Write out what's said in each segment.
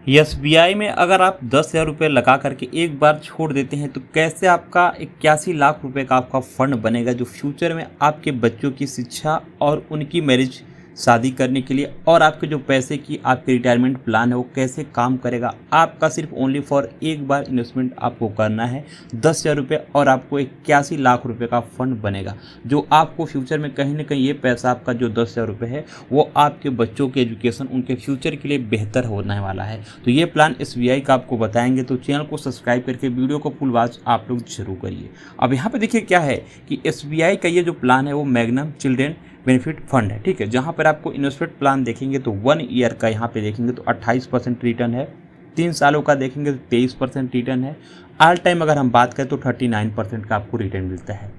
SBI में अगर आप 10,000 रुपये लगा करके एक बार छोड़ देते हैं तो कैसे आपका 81 लाख रुपए का आपका फंड बनेगा, जो फ्यूचर में आपके बच्चों की शिक्षा और उनकी मैरिज शादी करने के लिए और आपके जो पैसे की आपके रिटायरमेंट प्लान है वो कैसे काम करेगा। आपका सिर्फ ओनली फॉर एक बार इन्वेस्टमेंट आपको करना है 10,000 रुपये और आपको 81 लाख रुपए का फंड बनेगा, जो आपको फ्यूचर में कहीं ना कहीं ये पैसा आपका जो 10,000 रुपये है वो आपके बच्चों के एजुकेशन उनके फ्यूचर के लिए बेहतर होने वाला है। तो ये प्लान एसबीआई का आपको बताएंगे, तो चैनल को सब्सक्राइब करके वीडियो को फुल वॉच आप लोग जरूर करिए। अब यहाँ पे देखिए क्या है कि एसबीआई का ये जो प्लान है वो मैग्नम चिल्ड्रेन बेनिफिट फंड है, ठीक है। जहाँ पर आपको इन्वेस्टमेंट प्लान देखेंगे तो 1 ईयर का यहाँ पे देखेंगे तो 28% रिटर्न है, 3 सालों का देखेंगे तो 23% रिटर्न है, ऑल टाइम अगर हम बात करें तो 39% का आपको रिटर्न मिलता है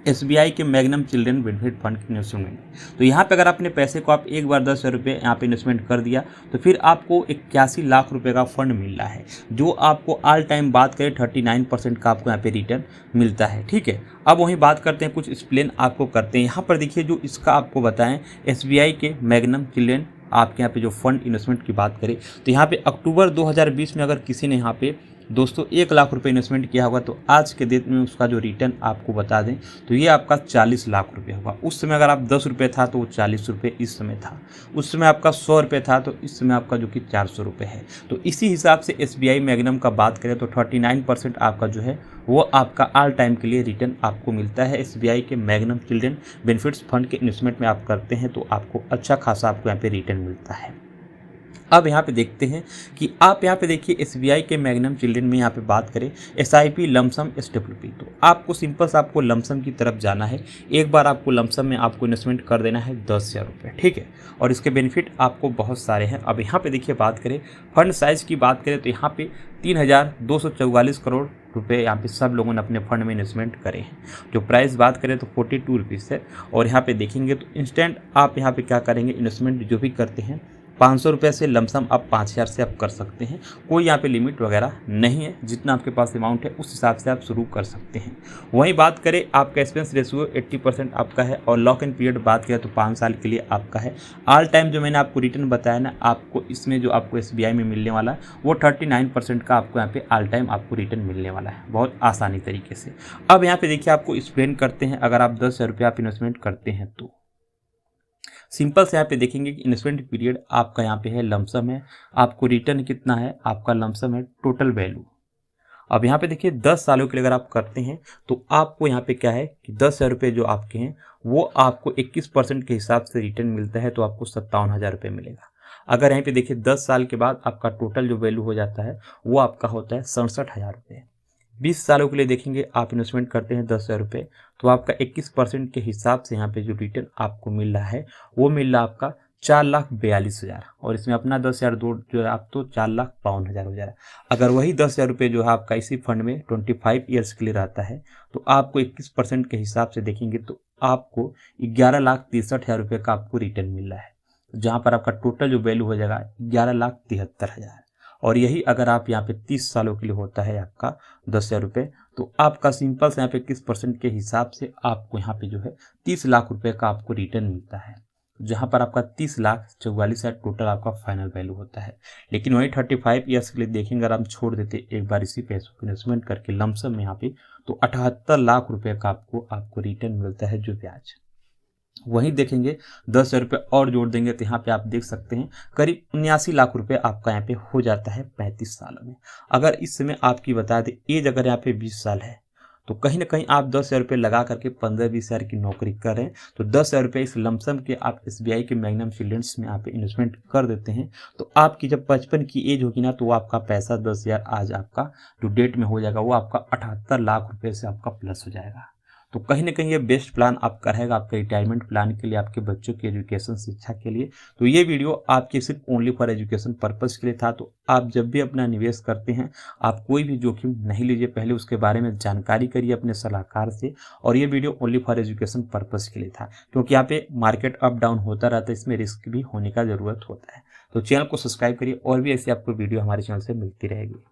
एसबीआई के मैग्नम चिल्ड्रन बेनिफिट फंड की इन्वेस्टमेंट। तो यहाँ पे अगर अपने पैसे को आप एक बार 10,000 रुपये यहाँ पे इन्वेस्टमेंट कर दिया तो फिर आपको 81 लाख रुपए का फंड मिल रहा है, जो आपको ऑल टाइम बात करें 39% का आपको यहाँ पे रिटर्न मिलता है, ठीक है। अब वहीं बात करते हैं, कुछ एक्सप्लेन आपको करते हैं। यहाँ पर देखिए जो इसका आपको बताएं एसबीआई के मैग्नम चिल्ड्रन आपके यहाँ पे जो फंड इन्वेस्टमेंट की बात करें तो यहाँ पे अक्टूबर 2020 में अगर किसी ने यहाँ पे दोस्तों 1 लाख रुपए इन्वेस्टमेंट किया होगा तो आज के डेट में उसका जो रिटर्न आपको बता दें तो ये आपका 40 लाख रुपए होगा। उस समय अगर आप 10 रुपये था तो वो 40 रुपये इस समय था, उस समय आपका 100 रुपये था तो इस समय आपका जो कि 400 रुपये है। तो इसी हिसाब से एसबीआई मैग्नम का बात करें तो 39% आपका जो है वो आपका ऑल टाइम के लिए रिटर्न आपको मिलता है। एसबीआई के मैग्नम चिल्ड्रन बेनिफिट्स फंड के इन्वेस्टमेंट में आप करते हैं तो आपको अच्छा खासा आपको यहाँ पे रिटर्न मिलता है। अब यहाँ पे देखते हैं कि आप यहाँ पे देखिए एसबीआई के मैग्नम चिल्ड्रन में यहाँ पे बात करें एसआईपी लमसम एसडब्ल्यूपी, तो आपको सिंपल सा आपको लमसम की तरफ जाना है। एक बार आपको लमसम में आपको इन्वेस्टमेंट कर देना है 10,000 रुपये, ठीक है। और इसके बेनिफिट आपको बहुत सारे हैं। अब यहाँ पे देखिए बात करें फंड साइज़ की बात करें तो यहाँ पे 3,244 करोड़ रुपए यहाँ पे सब लोगों ने अपने फंड में इन्वेस्टमेंट करे हैं। जो प्राइस बात करें तो 42 रुपीज़ है। और यहाँ पे देखेंगे तो इंस्टेंट आप यहाँ पे क्या करेंगे, इन्वेस्टमेंट जो भी करते हैं 500 रुपये से लमसम आप 5,000 से आप कर सकते हैं। कोई यहाँ पे लिमिट वगैरह नहीं है, जितना आपके पास अमाउंट है उस हिसाब से आप शुरू कर सकते हैं। वहीं बात करें आपका एक्सपेंस रेशियो 80% आपका है और लॉक इन पीरियड बात करें तो 5 साल के लिए आपका है। ऑल टाइम जो मैंने आपको रिटर्न बताया ना, आपको इसमें जो आपको एसबीआई में मिलने वाला है वो 39% का आपको यहाँ पे ऑल टाइम आपको रिटर्न मिलने वाला है, बहुत आसानी तरीके से। अब यहाँ पे देखिए आपको एक्सप्लेन करते हैं, अगर आप 10,000 रुपये आप इन्वेस्टमेंट करते हैं तो सिंपल से यहाँ पे देखेंगे कि इन्वेस्टमेंट पीरियड आपका यहाँ पे है लमसम है, आपको रिटर्न कितना है आपका लमसम है टोटल वैल्यू। अब यहाँ पे देखिए 10 सालों के लिए अगर आप करते हैं तो आपको यहाँ पे क्या है कि 10,000 रुपये जो आपके हैं वो आपको 21% के हिसाब से रिटर्न मिलता है, तो आपको 57,000 रुपये मिलेगा। अगर यहाँ पे देखिए 10 साल के बाद आपका टोटल जो वैल्यू हो जाता है वो आपका होता है 67,000 रुपये। 20 सालों के लिए देखेंगे आप इन्वेस्टमेंट करते हैं 10,000 रुपये तो आपका 21% के हिसाब से यहाँ पे जो रिटर्न आपको मिल रहा है वो मिल रहा है आपका 4,42,000, और इसमें अपना 10,000 दो जो है आप तो 4,52,000 हो जा रहा है। अगर वही 10,000 रुपये जो है आपका इसी फंड में 25 ईयर्स के लिए रहता है तो आपको 21% के हिसाब से देखेंगे तो आपको 11,63,000 रुपये का आपको रिटर्न मिल रहा है, जहाँ पर आपका टोटल जो वैल्यू हो जाएगा 11,73,000। और यही अगर आप यहाँ पे 30 सालों के लिए होता है आपका 10,000 रुपये तो आपका सिंपल से यहाँ पे 21% के हिसाब से आपको यहाँ पे जो है 30 लाख रुपए का आपको रिटर्न मिलता है, जहाँ पर आपका 30,44,000 टोटल आपका फाइनल वैल्यू होता है। लेकिन वही 35 ईयर्स के लिए देखेंगे अगर हम छोड़ देते एक बार इसी पैसों को इन्वेस्टमेंट करके लमसम में यहाँ पे तो 78 लाख रुपये का आपको रिटर्न मिलता है जो ब्याज। वहीं देखेंगे 10,000 रुपये और जोड़ देंगे तो यहाँ पे आप देख सकते हैं करीब 79 लाख रुपए आपका यहाँ पे हो जाता है 35 सालों में। अगर इस समय आपकी बता दें एज अगर यहाँ पे 20 साल है तो कहीं ना कहीं आप 10,000 रुपये लगा करके 15-20 हज़ार की नौकरी करें तो 10,000 रुपये इस लमसम के आप एसबीआई के मैग्नम चिल्ड्रंस में आप इन्वेस्टमेंट कर देते हैं तो आपकी जब 55 की एज होगी ना तो वो आपका पैसा 10,000 आज आपका जो डेट में हो जाएगा वो आपका 78 लाख रुपये से आपका प्लस हो जाएगा। तो कहीं ना कहीं ये बेस्ट प्लान आपका रहेगा आपके रिटायरमेंट प्लान के लिए, आपके बच्चों की एजुकेशन शिक्षा के लिए। तो ये वीडियो आपके सिर्फ ओनली फॉर एजुकेशन पर्पज़ के लिए था। तो आप जब भी अपना निवेश करते हैं आप कोई भी जोखिम नहीं लीजिए, पहले उसके बारे में जानकारी करिए अपने सलाहकार से। और ये video only for education purpose के लिए था, क्योंकि यहाँ पे मार्केट अप डाउन होता रहता है, इसमें रिस्क भी होने का ज़रूरत होता है। तो चैनल को सब्सक्राइब करिए और भी ऐसी आपको वीडियो हमारे चैनल से मिलती रहेगी।